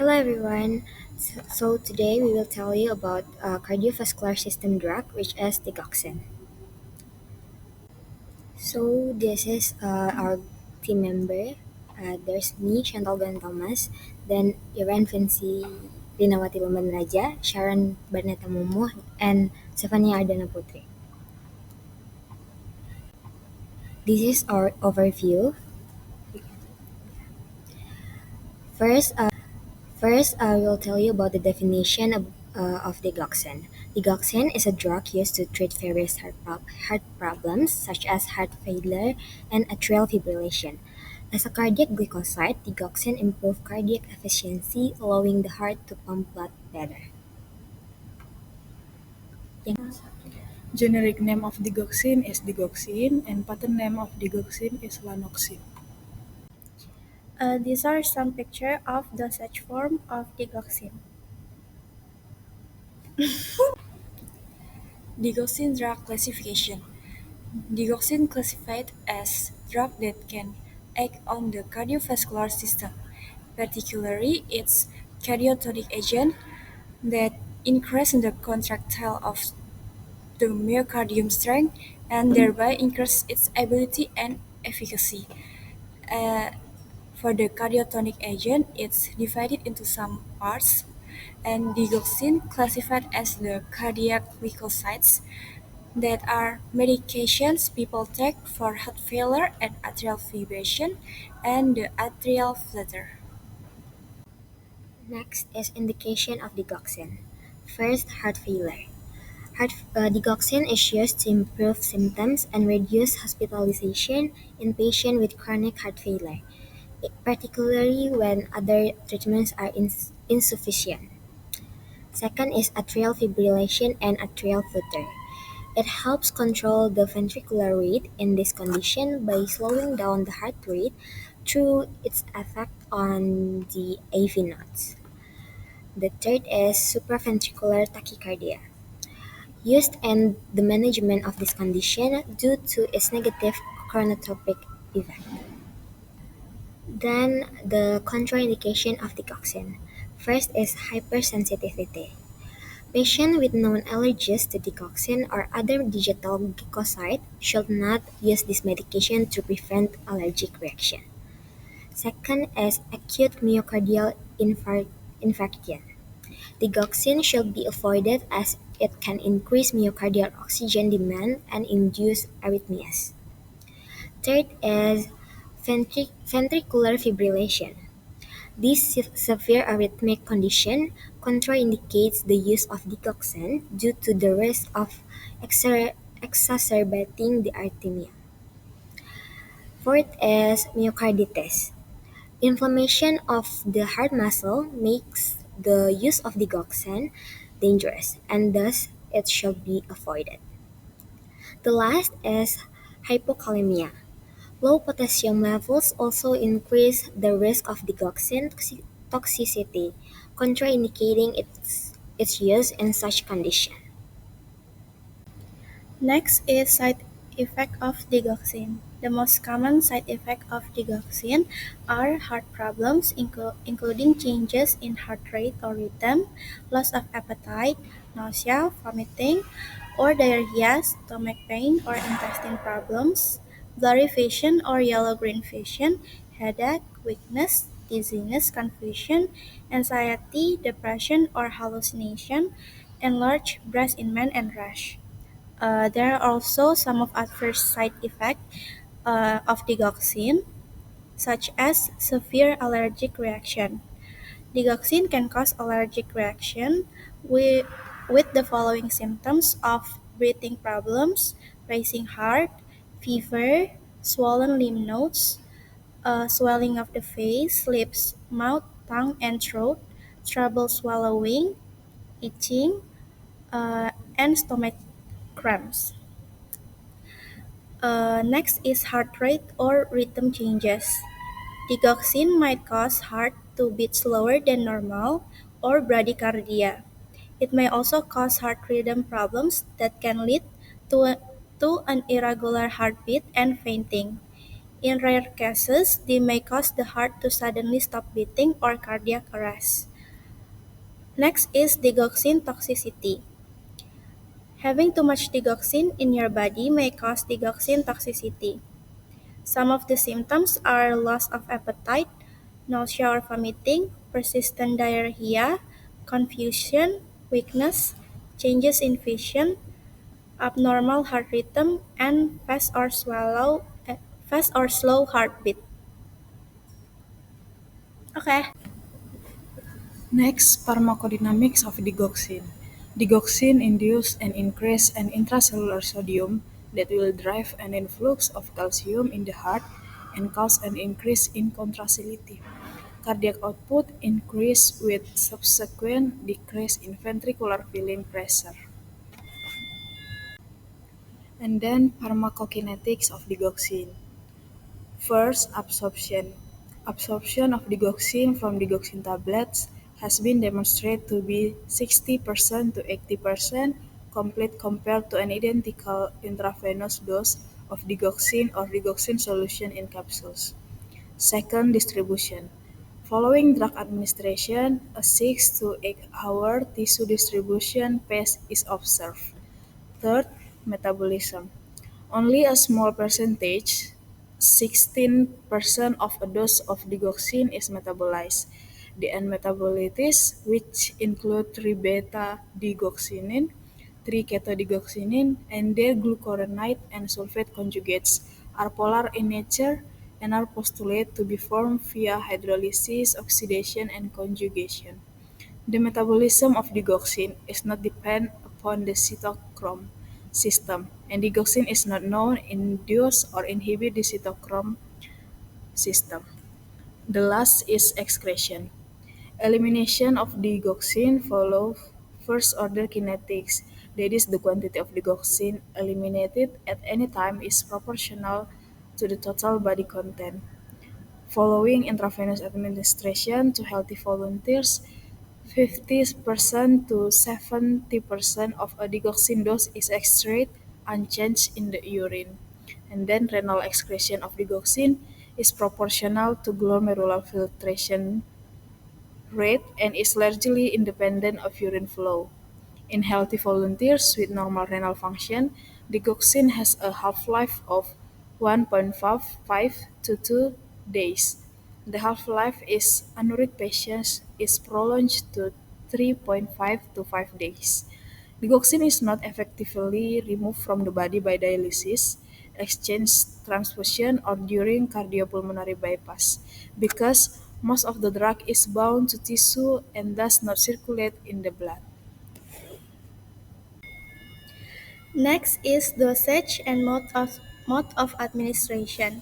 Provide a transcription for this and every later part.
Hello everyone. So today we will tell you about cardiovascular system drug which is digoxin. So this is our team member. There's me, Chantal Glenn Thomas, then Iran Vinci Rinawati Lemban Raja, Sharon Barneta Mumuh, and Stefania Ardana Putri. This is our overview. First, I will tell you about the definition of digoxin. Digoxin is a drug used to treat various heart problems such as heart failure and atrial fibrillation. As a cardiac glycoside, digoxin improves cardiac efficiency, allowing the heart to pump blood better. Yang- Generic name of digoxin is digoxin, and patent name of digoxin is lanoxin. These are some pictures of dosage form of digoxin. Digoxin drug classification. Digoxin classified as drug that can act on the cardiovascular system, particularly its cardiototic agent that increase the contractile of the myocardium strength and thereby increase its ability and efficacy. Uh, for the cardiotonic agent, it's divided into some parts, and digoxin classified as the cardiac glycosides that are medications people take for heart failure and atrial fibrillation and the atrial flutter. Next is indication of digoxin. First, heart failure. Digoxin is used to improve symptoms and reduce hospitalization in patients with chronic heart failure, particularly when other treatments are insufficient. Second is atrial fibrillation and atrial flutter. It helps control the ventricular rate in this condition by slowing down the heart rate through its effect on the AV nodes. The third is supraventricular tachycardia, used in the management of this condition due to its negative chronotropic effect. Then the contraindication of digoxin. First is hypersensitivity. Patients with known allergies to digoxin or other digital glycoside should not use this medication to prevent allergic reaction. Second is acute myocardial infarction. Digoxin should be avoided as it can increase myocardial oxygen demand and induce arrhythmias. Third is ventricular fibrillation. This severe arrhythmic condition contraindicates the use of digoxin due to the risk of exacerbating the arrhythmia. Fourth is myocarditis. Inflammation of the heart muscle makes the use of digoxin dangerous, and thus it should be avoided. The last is hypokalemia. Low potassium levels also increase the risk of digoxin toxicity, contraindicating its use in such condition. Next is side effect of digoxin. The most common side effect of digoxin are heart problems, including changes in heart rate or rhythm, loss of appetite, nausea, vomiting, or diarrhea, stomach pain or intestine problems, blurry vision or yellow-green vision, headache, weakness, dizziness, confusion, anxiety, depression or hallucination, enlarged breast in men and rash. There are also some of adverse side effects of digoxin, such as severe allergic reaction. Digoxin can cause allergic reaction with the following symptoms of breathing problems, racing heart, fever, swollen lymph nodes, swelling of the face, lips, mouth, tongue, and throat, trouble swallowing, itching, and stomach cramps. Next is heart rate or rhythm changes. Digoxin might cause heart to beat slower than normal or bradycardia. It may also cause heart rhythm problems that can lead to an irregular heartbeat and fainting. In rare cases, they may cause the heart to suddenly stop beating or cardiac arrest. Next is digoxin toxicity. Having too much digoxin in your body may cause digoxin toxicity. Some of the symptoms are loss of appetite, nausea or vomiting, persistent diarrhea, confusion, weakness, changes in vision, abnormal heart rhythm, and fast or slow heartbeat. Okay. Next, pharmacodynamics of digoxin. Digoxin induces an increase in intracellular sodium that will drive an influx of calcium in the heart and cause an increase in contractility. Cardiac output increase with subsequent decrease in ventricular filling pressure. And then pharmacokinetics of digoxin. First, absorption. Absorption of digoxin from digoxin tablets has been demonstrated to be 60% to 80% complete compared to an identical intravenous dose of digoxin or digoxin solution in capsules. Second, distribution. Following drug administration, a 6 to 8-hour tissue distribution pace is observed. Third, metabolism. Only a small percentage, 16% of a dose of digoxin is metabolized. The end metabolites, which include 3-beta-digoxinin, 3-ketodigoxinin, and their glucuronide and sulfate conjugates, are polar in nature and are postulated to be formed via hydrolysis, oxidation, and conjugation. The metabolism of digoxin is not dependent upon the cytochrome system, and digoxin is not known to induce or inhibit the cytochrome system. The last is excretion. Elimination of digoxin follows first-order kinetics, that is, the quantity of digoxin eliminated at any time is proportional to the total body content. Following intravenous administration to healthy volunteers, 50% to 70% of a digoxin dose is extracted unchanged in the urine. And then renal excretion of digoxin is proportional to glomerular filtration rate and is largely independent of urine flow. In healthy volunteers with normal renal function, digoxin has a half-life of 1.55 to 2 days. The half-life in anuric patients is prolonged to 3.5 to 5 days. Digoxin is not effectively removed from the body by dialysis, exchange transfusion, or during cardiopulmonary bypass because most of the drug is bound to tissue and does not circulate in the blood. Next is dosage and mode of administration.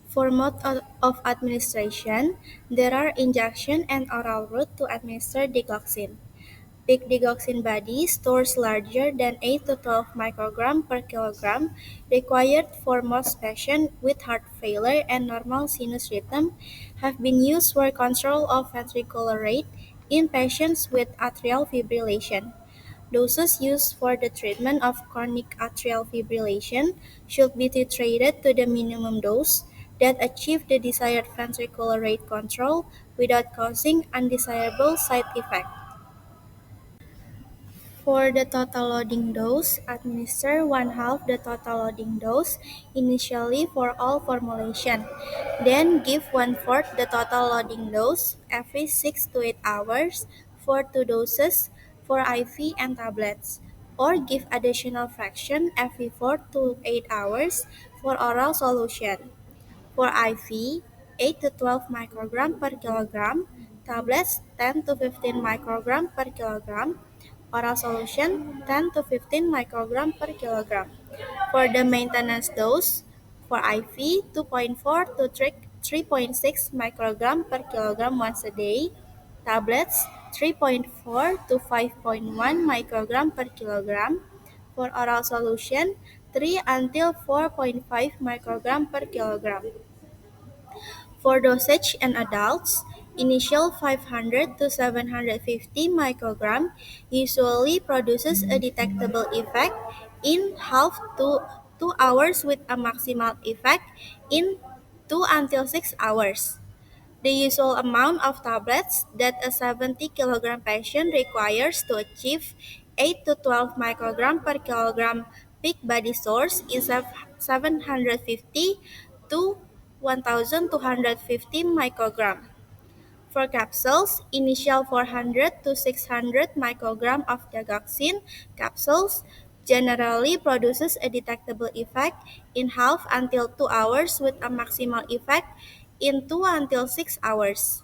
For mode of administration, there are injection and oral route to administer digoxin. Peak digoxin body stores larger than 8 to 12 microgram per kilogram required for most patients with heart failure and normal sinus rhythm have been used for control of ventricular rate in patients with atrial fibrillation. Doses used for the treatment of chronic atrial fibrillation should be titrated to the minimum dose that achieve the desired ventricular rate control without causing undesirable side effects. For the total loading dose, administer one-half the total loading dose initially for all formulation. Then give one-fourth the total loading dose every 6 to 8 hours for two doses for IV and tablets, or give additional fraction every 4 to 8 hours for oral solution. For IV, 8 to 12 microgram per kilogram, tablets 10 to 15 microgram per kilogram, oral solution 10 to 15 microgram per kilogram. For the maintenance dose, for IV, 2.4 to 3.6 microgram per kilogram once a day, tablets 3.4 to 5.1 microgram per kilogram, for oral solution 3 until 4.5 microgram per kilogram. For dosage in adults, initial 500 to 750 microgram usually produces a detectable effect in half to 2 hours with a maximal effect in 2 until 6 hours. The usual amount of tablets that a 70 kg patient requires to achieve 8 to 12 microgram per kilogram peak body source is of 750 to 1250 microgram. For capsules, initial 400 to 600 microgram of digoxin capsules generally produces a detectable effect in half until 2 hours with a maximal effect in 2 until 6 hours.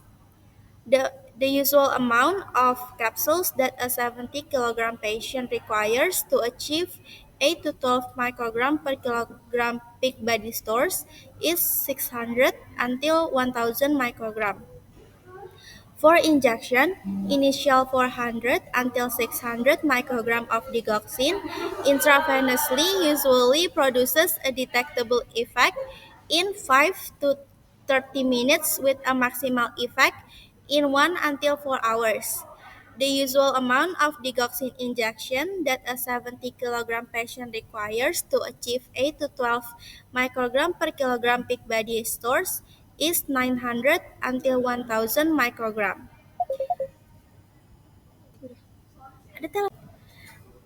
The usual amount of capsules that a 70 kg patient requires to achieve 8 to 12 microgram per kilogram peak body stores is 600 until 1000 microgram. For injection, initial 400 until 600 microgram of digoxin intravenously usually produces a detectable effect in 5 to 30 minutes with a maximal effect in 1 until 4 hours. The usual amount of digoxin injection that a 70 kg patient requires to achieve 8 to 12 microgram per kilogram peak body stores is 900 until 1000 microgram.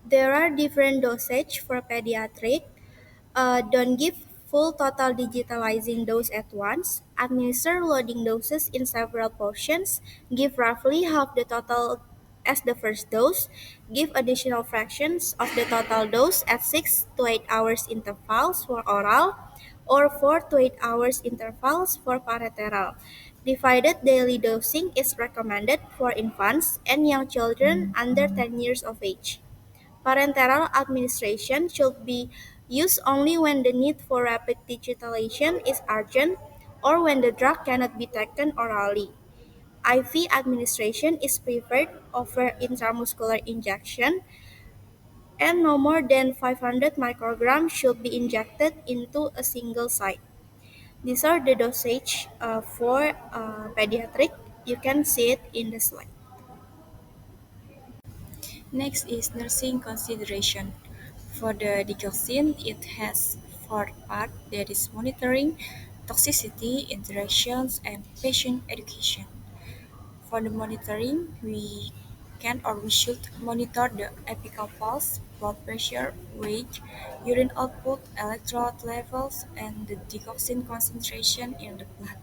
There are different dosage for pediatric. Don't give full total digitalizing dose at once. Administer loading doses in several portions. Give roughly half the total as the first dose. Give additional fractions of the total dose at 6 to 8 hours intervals for oral or 4 to 8 hours intervals for parenteral. Divided daily dosing is recommended for infants and young children under 10 years of age. Parenteral administration should be used only when the need for rapid digitalization is urgent or when the drug cannot be taken orally. IV administration is preferred over intramuscular injection, and no more than 500 micrograms should be injected into a single site. These are the dosage for pediatric. You can see it in the slide. Next is nursing consideration. For the digoxin, it has four parts, that is monitoring, toxicity, interactions, and patient education. For the monitoring, we should monitor the apical pulse, blood pressure, weight, urine output, electrolyte levels, and the digoxin concentration in the blood.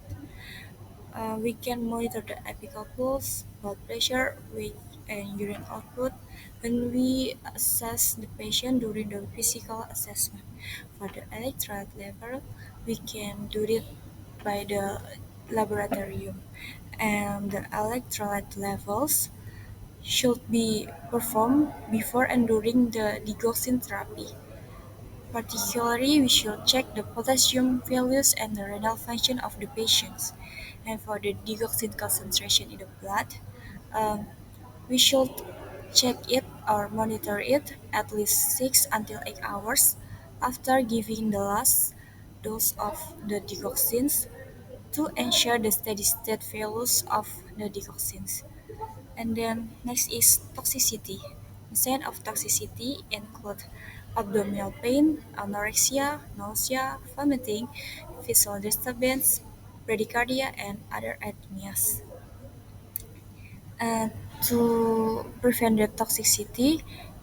We can monitor the apical pulse, blood pressure, weight, and urine output when we assess the patient during the physical assessment. For the electrolyte level, we can do it by the laboratorium, and the electrolyte levels should be performed before and during the digoxin therapy. Particularly, we should check the potassium values and the renal function of the patients. And for the digoxin concentration in the blood, um, we should check it or monitor it at least 6 until 8 hours after giving the last dose of the digoxins to ensure the steady state values of the digoxins. And then next is toxicity. The signs of toxicity include abdominal pain, anorexia, nausea, vomiting, visual disturbance, bradycardia, and other arrhythmias. And to prevent the toxicity,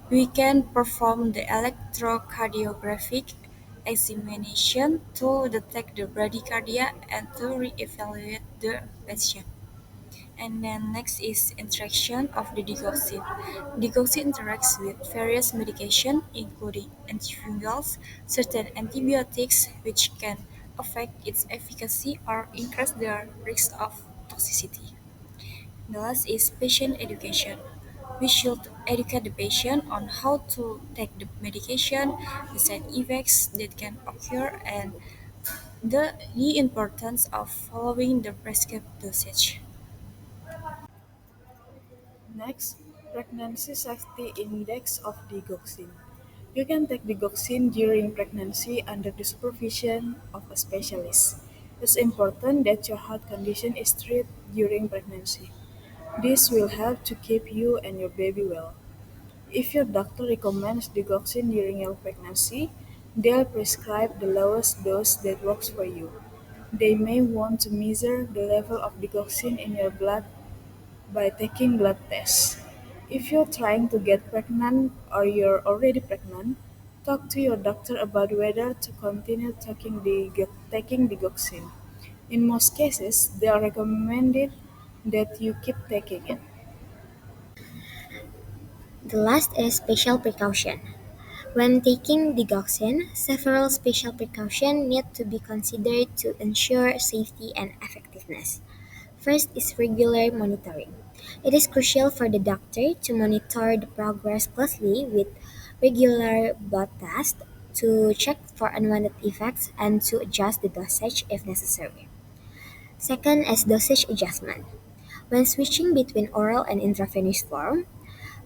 we can perform the electrocardiographic examination to detect the bradycardia and to re-evaluate the patient. And then next is interaction of the digoxin. Digoxin interacts with various medication, including antifungals, certain antibiotics, which can affect its efficacy or increase the risk of toxicity. The last is patient education. We should educate the patient on how to take the medication, the side effects that can occur, and the importance of following the prescribed dosage. Next, pregnancy safety index of digoxin. You can take digoxin during pregnancy under the supervision of a specialist. It's important that your heart condition is treated during pregnancy. This will help to keep you and your baby well. If your doctor recommends digoxin during your pregnancy, they'll prescribe the lowest dose that works for you. They may want to measure the level of digoxin in your blood by taking blood tests. If you're trying to get pregnant or you're already pregnant, talk to your doctor about whether to continue taking digoxin. In most cases, they are recommended that you keep taking it. The last is special precaution. When taking digoxin, several special precautions need to be considered to ensure safety and effectiveness. First is regular monitoring. It is crucial for the doctor to monitor the progress closely with regular blood tests to check for unwanted effects and to adjust the dosage if necessary. Second is dosage adjustment. When switching between oral and intravenous form,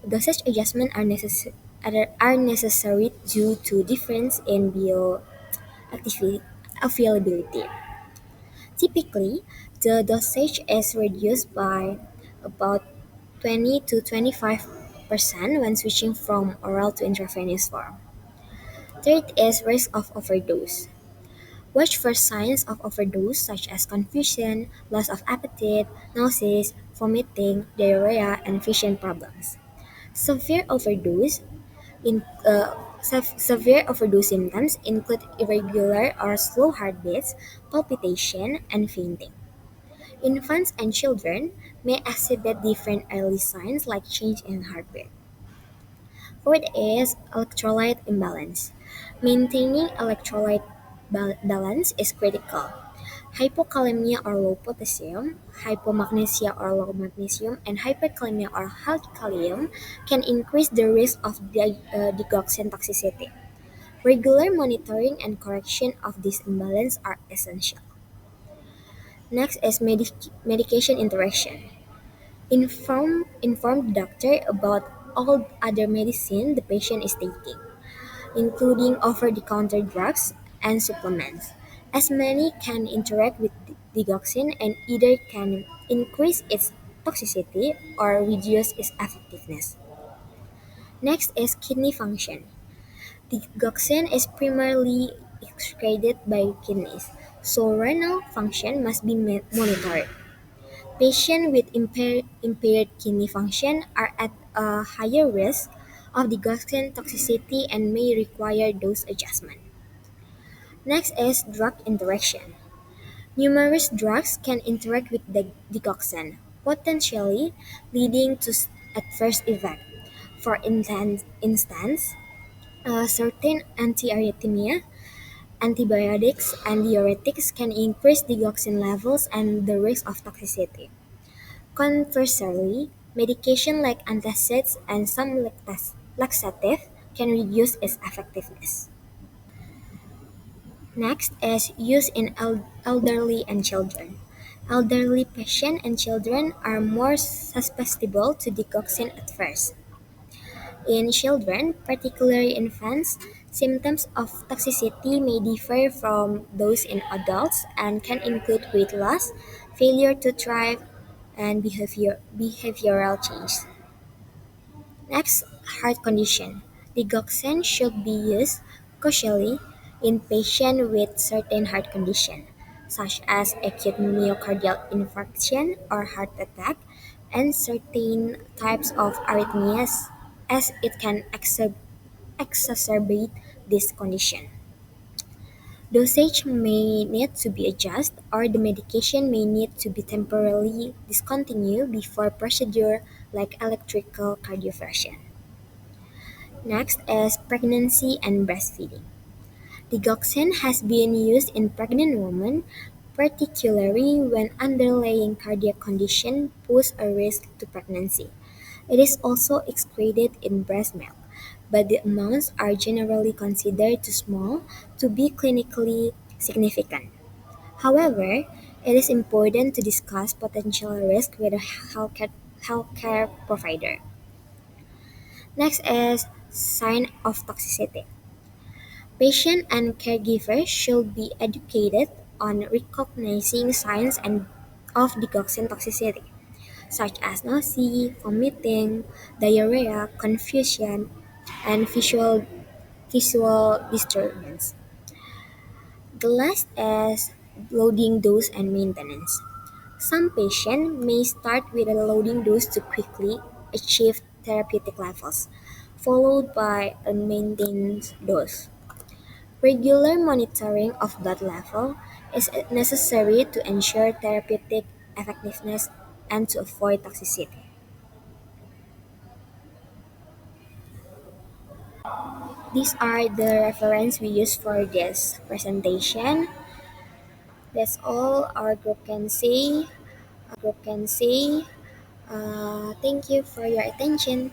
dosage adjustments are necessary due to difference in bioavailability. Typically, the dosage is reduced by about 20 to 25% when switching from oral to intravenous form. Third is risk of overdose. Watch for signs of overdose such as confusion, loss of appetite, nausea, vomiting, diarrhea, and vision problems. Severe overdose severe overdose symptoms include irregular or slow heartbeats, palpitation, and fainting. Infants and children may exhibit different early signs like change in heartbeat. Fourth is electrolyte imbalance. Maintaining electrolyte balance is critical. Hypokalemia or low potassium, hypomagnesia or low magnesium, and hyperkalemia or high kalium can increase the risk of digoxin toxicity. Regular monitoring and correction of this imbalance are essential. Next is medication interaction. Inform the doctor about all other medicine the patient is taking, including over-the-counter drugs and supplements, as many can interact with digoxin and either can increase its toxicity or reduce its effectiveness. Next is kidney function. Digoxin is primarily excreted by kidneys, so renal function must be monitored. Patients with impaired kidney function are at a higher risk of digoxin toxicity and may require dose adjustment. Next is drug interaction. Numerous drugs can interact with the digoxin, potentially leading to adverse events. For instance, certain antiarrhythmia, antibiotics, and diuretics can increase digoxin levels and the risk of toxicity. Conversely, medication like antacids and some laxative can reduce its effectiveness. Next is use in elderly and children. Elderly patients and children are more susceptible to digoxin at first. In children, particularly infants, symptoms of toxicity may differ from those in adults and can include weight loss, failure to thrive, and behavioral change. Next, heart condition. Digoxin should be used cautiously in patients with certain heart conditions, such as acute myocardial infarction or heart attack, and certain types of arrhythmias, as it can exacerbate this condition. Dosage may need to be adjusted, or the medication may need to be temporarily discontinued before procedure like electrical cardioversion. Next is pregnancy and breastfeeding. Digoxin has been used in pregnant women, particularly when underlying cardiac condition pose a risk to pregnancy. It is also excreted in breast milk, but the amounts are generally considered too small to be clinically significant. However, it is important to discuss potential risk with a healthcare provider. Next is sign of toxicity. Patients and caregivers should be educated on recognizing signs of digoxin toxicity, such as nausea, vomiting, diarrhea, confusion, and visual disturbance. The last is loading dose and maintenance. Some patients may start with a loading dose to quickly achieve therapeutic levels, followed by a maintenance dose. Regular monitoring of blood level is necessary to ensure therapeutic effectiveness and to avoid toxicity. These are the reference we use for this presentation. That's all our group can say. Thank you for your attention.